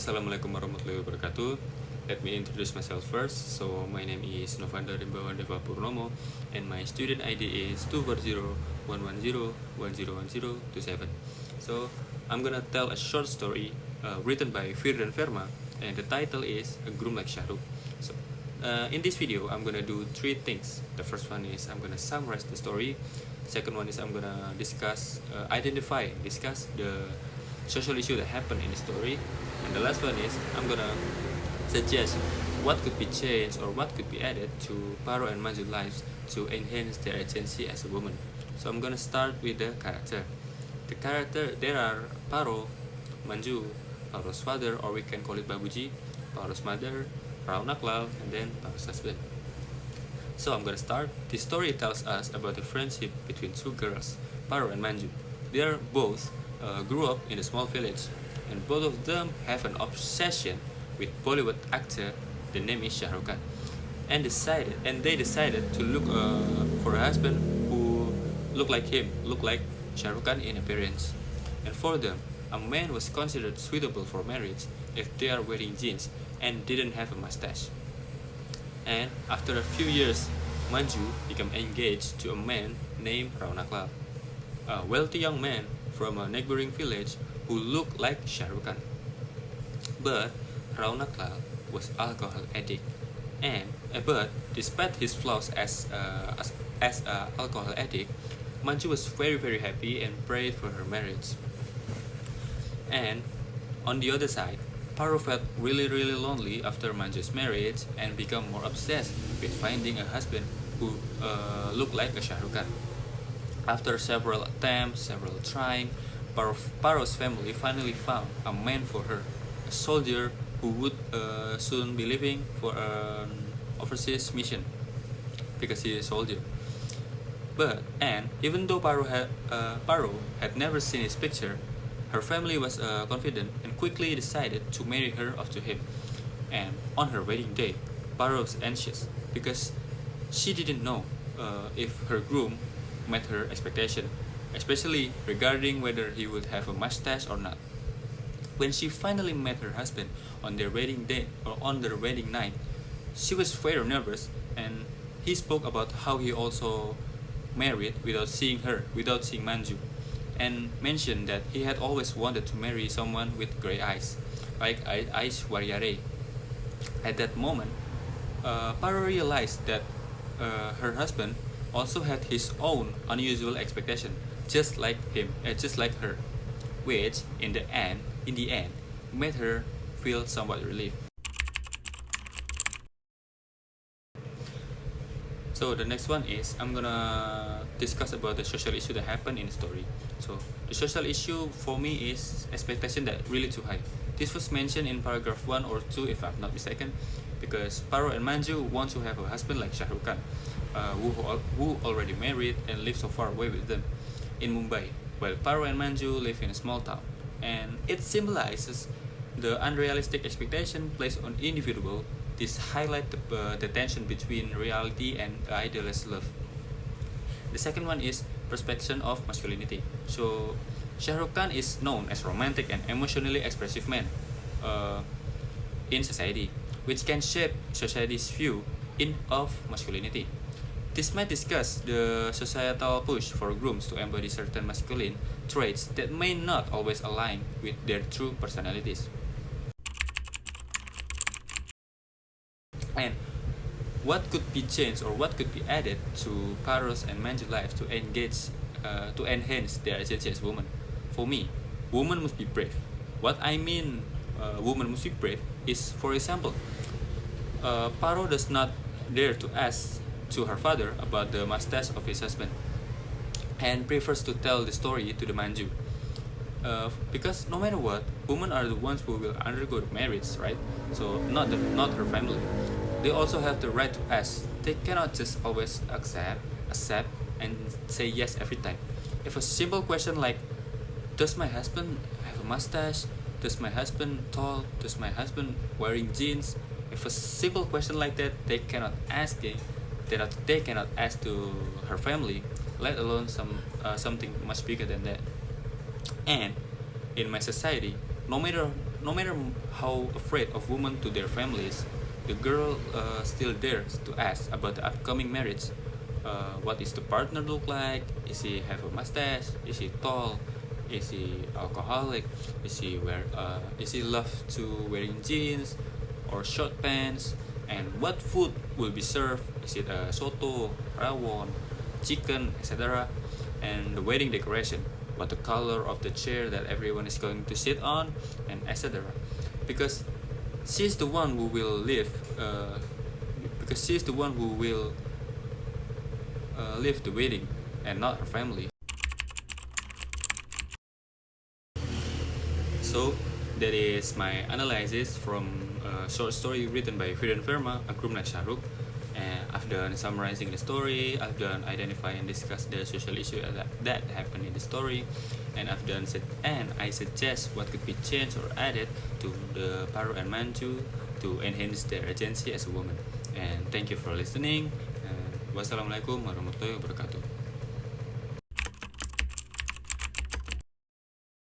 Assalamualaikum warahmatullahi wabarakatuh. Let me introduce myself first. So my name is Novanda Rimbawan Deva Purnomo, and my student ID is 240-110-101027. So I'm gonna tell a short story written by Virdhan Verma, and the title is A Groom Like SHAHRUKH. So in this video, I'm gonna do three things. The first one is I'm gonna summarize the story. Second one is I'm gonna discuss the social issue that happened in the story, and the last one is I'm gonna suggest what could be changed or what could be added to Paro and Manju's lives to enhance their agency as a woman. So I'm gonna start with the character. There are Paro, Manju, Paro's father, or we can call it Babuji, Paro's mother, Raunaklal, and then Paro's husband. So I'm gonna start. This story tells us about the friendship between two girls, Paro and Manju. They are both grew up in a small village, and both of them have an obsession with Bollywood actor. The name is SHAHRUKH, and they decided to look for a husband who looked like SHAHRUKH in appearance. And for them, a man was considered suitable for marriage if they are wearing jeans and didn't have a mustache. And after a few years, Manju became engaged to a man named Raunaklal, a wealthy young man from a neighboring village who looked like SHAHRUKH. But Raunaklal was alcohol addict, but despite his flaws as a alcohol addict, Manju was very happy and prayed for her marriage. And on the other side, Paro felt really lonely after Manju's marriage and became more obsessed with finding a husband who looked like a SHAHRUKH. After several trying, Paro's family finally found a man for her, a soldier who would soon be leaving for an overseas mission because he is a soldier. And even though Paro had never seen his picture, her family was confident and quickly decided to marry her off to him. And on her wedding day, Paro was anxious because she didn't know if her groom met her expectation, especially regarding whether he would have a mustache or not. When she finally met her husband on their wedding night, she was very nervous, and he spoke about how he also married without seeing Manju, and mentioned that he had always wanted to marry someone with gray eyes, like Aishwaryare. At that moment, Paro realized that her husband also had his own unusual expectation, just like her, which in the end made her feel somewhat relieved. So the next one is I'm gonna discuss about the social issue that happened in the story. So the social issue for me is expectation that really too high. This was mentioned in paragraph 1 or 2 if I'm not mistaken, because Paro and Manju want to have a husband like SHAHRUKH, who already married and lives so far away with them in Mumbai, while Paro and Manju live in a small town. And it symbolizes the unrealistic expectation placed on individual. This highlights the tension between reality and idealized love. The second one is perception of masculinity. So SHAHRUKH is known as romantic and emotionally expressive man in society, which can shape society's view of masculinity. This might discuss the societal push for grooms to embody certain masculine traits that may not always align with their true personalities. And what could be changed or what could be added to Paro's and Manju's lives to enhance their agency as women? For me, women must be brave. What I mean, women must be brave is, for example, Paro does not dare to ask to her father about the mustache of his husband, and prefers to tell the story to the Manju. Because no matter what, women are the ones who will undergo the marriage, right? So not her family. They also have the right to ask. They cannot just always accept, and say yes every time. If a simple question like, does my husband have a mustache? Does my husband tall? Does my husband wearing jeans? If a simple question like that, they cannot ask to her family, let alone something much bigger than that. And in my society, no no matter how afraid of women to their families, the girl still dares to ask about the upcoming marriage. What is the partner look like? Is he have a mustache? Is he tall? Is he alcoholic? Is he love to wearing jeans or short pants? And what food will be served? Is it soto, rawon, chicken, etc.? And the wedding decoration, what the color of the chair that everyone is going to sit on, and etc. Because she's the one who will live. Because she's the one who will live the wedding, and not her family. So that is my analysis from a short story written by Virdhan Verma, A Groom Like SHAHRUKH. And I've done summarizing the story, I've done identify and discuss the social issue that happened in the story, and I suggest what could be changed or added to the Paru and Manchu to enhance their agency as a woman. And thank you for listening. And wassalamualaikum warahmatullahi wabarakatuh.